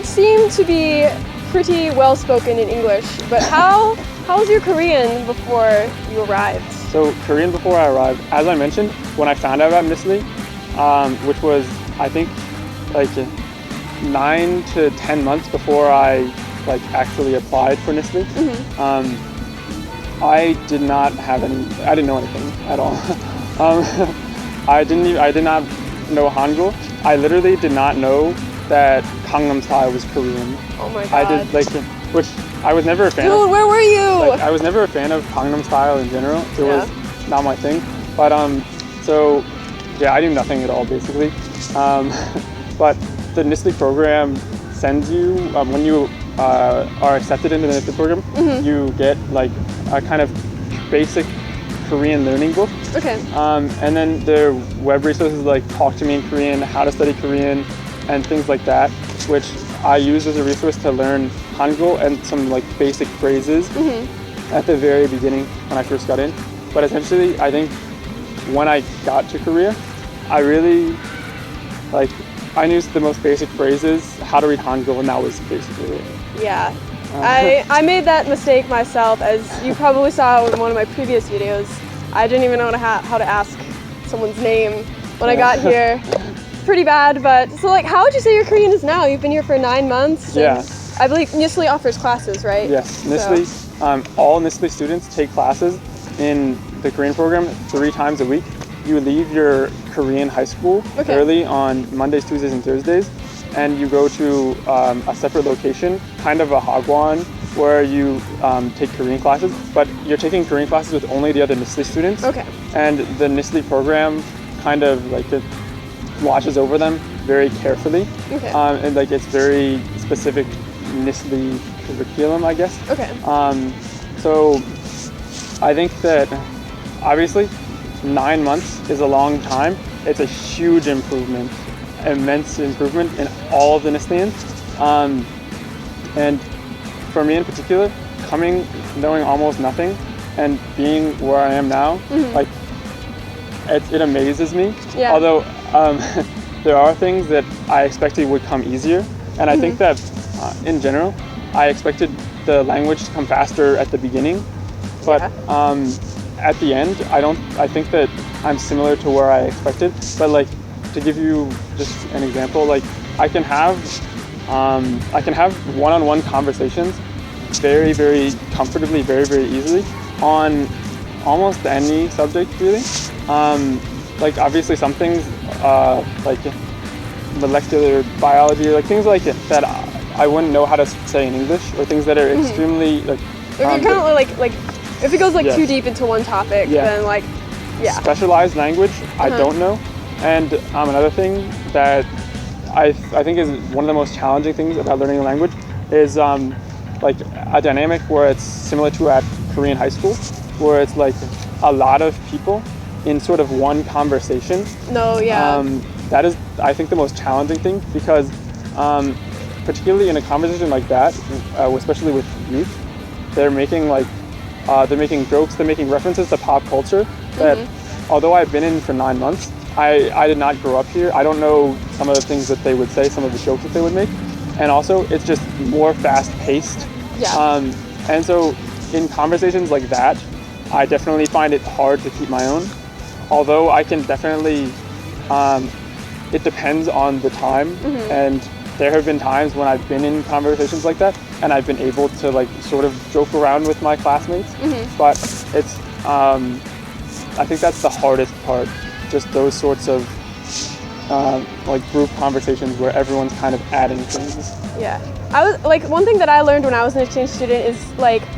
you seem to be pretty well spoken in English, but how was your Korean before you arrived? So Korean before I arrived, as I mentioned, when I found out about NSLIY, which was I think like 9 to 10 months before I actually applied for NSLIY, I did not know anything at all. I did not know Hangul. I literally did not know that Gangnam Style was Korean. Oh my god. I did which I was never a fan of. Dude, where were you? I was never a fan of Gangnam Style in general. It was not my thing. But so yeah, I knew nothing at all basically. But the NSLIY program sends you when you are accepted into the NSLIY program, you get like a kind of basic Korean learning book. Okay. And then there are web resources like Talk to Me in Korean, How to Study Korean, and things like that, which I use as a resource to learn Hangul and some like basic phrases at the very beginning when I first got in. But essentially, I think when I got to Korea, I really I knew the most basic phrases, how to read Hangul, and that was basically it. Yeah. I made that mistake myself, as you probably saw in one of my previous videos. I didn't even know how to ask someone's name when I got here. Pretty bad, but so how would you say your Korean is now? You've been here for 9 months. Yeah. I believe NSLIY offers classes, right? Yes, NSLIY. All NSLIY students take classes in the Korean program 3 times a week. You leave your Korean high school early on Mondays, Tuesdays, and Thursdays, and you go to a separate location, kind of a hagwon, where you take Korean classes, but you're taking Korean classes with only the other NSLIY students. Okay. And the NSLIY program kind of it watches over them very carefully. Okay. And it's very specific NSLIY curriculum, I guess. Okay. So I think that obviously 9 months is a long time. It's a huge improvement, immense improvement in all of the NSLIYans. And for me in particular, knowing almost nothing and being where I am now, it amazes me. Yeah. Although there are things that I expected would come easier, and I think that in general, I expected the language to come faster at the beginning, but at the end, I think that I'm similar to where I expected. But to give you just an example, I can have one-on-one conversations very, very comfortably, very, very easily on almost any subject, really. Obviously some things like molecular biology, or things like it that I wouldn't know how to say in English, or things that are extremely if you're kind of if it goes too deep into one topic, then specialized language I don't know. And another thing that I think is one of the most challenging things about learning a language is a dynamic where it's similar to at Korean high school, where it's a lot of people in sort of one conversation. That is, I think, the most challenging thing, because particularly in a conversation like that, especially with youth, they're making jokes, they're making references to pop culture that although I've been in for 9 months, I did not grow up here. I don't know some of the things that they would say, some of the jokes that they would make. And also, it's just more fast-paced. Yeah. And so in conversations like that, I definitely find it hard to keep my own. Although I can definitely, it depends on the time. And there have been times when I've been in conversations like that, and I've been able to sort of joke around with my classmates. But it's, I think that's the hardest part, just those sorts of group conversations where everyone's kind of adding things. Yeah, I was one thing that I learned when I was an exchange student is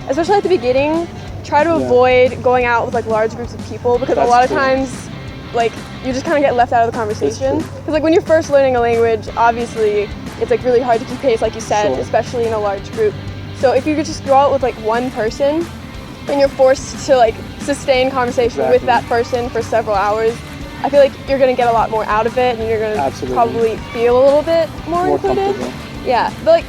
especially at the beginning, try to avoid going out with large groups of people, because a lot of times you just kind of get left out of the conversation. Because when you're first learning a language, obviously it's really hard to keep pace, like you said, especially in a large group. So if you could just go out with one person, and you're forced to sustain conversation with that person for several hours, I feel you're going to get a lot more out of it, and you're going to probably feel a little bit more included. Yeah, but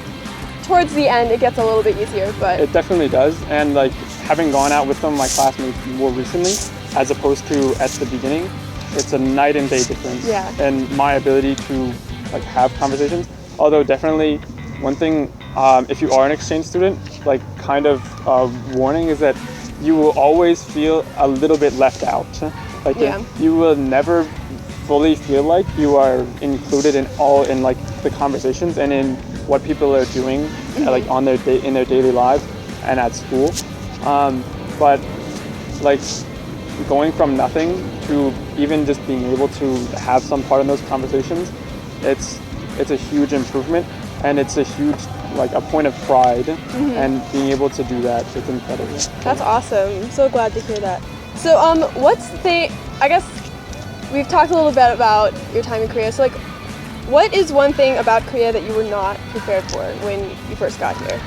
towards the end it gets a little bit easier. But it definitely does, and having gone out with some of my classmates more recently, as opposed to at the beginning, it's a night and day difference. Yeah. And my ability to have conversations. Although definitely one thing, if you are an exchange student, like kind of warning is that you will always feel a little bit left out. Like you will never fully feel like you are included in like the conversations and in what people are doing like on their in their daily lives and at school. But like going from nothing to even just being able to have some part in those conversations, it's a huge improvement, and it's a huge like a point of pride, and being able to do that, it's incredible. That's awesome. I'm so glad to hear that. So I guess we've talked a little bit about your time in Korea. So like, what is one thing about Korea that you were not prepared for when you first got here?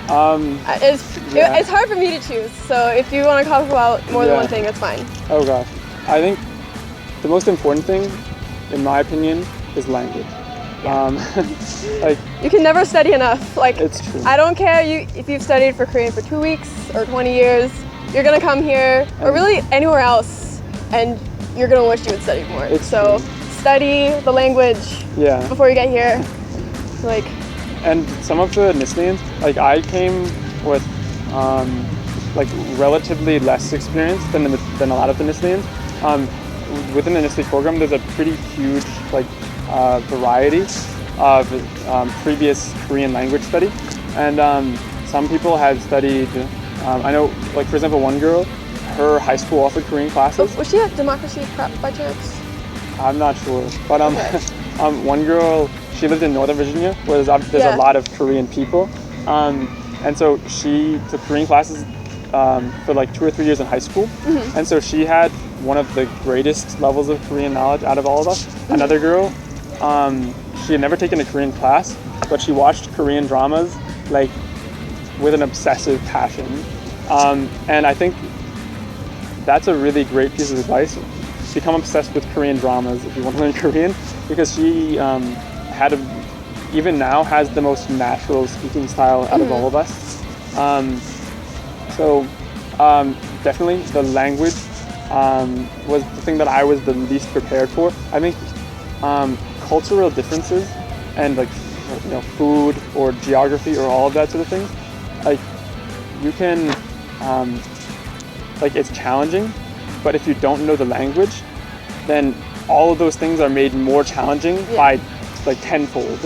It's hard for me to choose. So if you want to talk about more than one thing, that's fine. Oh gosh, I think the most important thing, in my opinion, is language. Like you can never study enough. Like it's true. I don't care if you've studied for Korean for 2 weeks or 20 years. You're gonna come here or really anywhere else, and you're gonna wish you had studied more. So study the language before you get here. Like, and some of the NSLIYans, like I came with like relatively less experience than a lot of the NSLIYans. Within the NSLIY program, there's a pretty huge like variety of previous Korean language study, and some people had studied. I know, like for example, one girl, her high school offered Korean classes. Was she at Democracy Prep by chance? I'm not sure, but one girl, she lived in Northern Virginia, where there's a lot of Korean people, and so she took Korean classes for like 2 or 3 years in high school, and so she had one of the greatest levels of Korean knowledge out of all of us. Another girl, she had never taken a Korean class, but she watched Korean dramas like with an obsessive passion, and I think that's a really great piece of advice. Become obsessed with Korean dramas if you want to learn Korean, because she even now has the most natural speaking style out of all of us. So definitely the language was the thing that I was the least prepared for. I think cultural differences and like food or geography or all of that sort of thing, like you can like it's challenging, but if you don't know the language, then all of those things are made more challenging by like tenfold.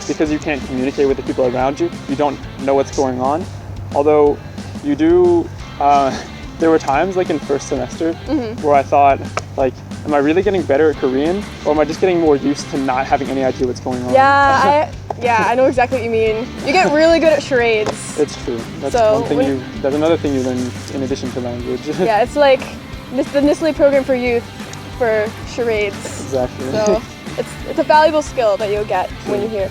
Because you can't communicate with the people around you. You don't know what's going on. Although you do, there were times like in first semester where I thought like, am I really getting better at Korean, or am I just getting more used to not having any idea what's going on? I know exactly what you mean. You get really good at charades. It's true. That's that's another thing you learn in addition to language. It's like the NSLIY program for youth for charades. Exactly. So it's a valuable skill that you'll get when you're here.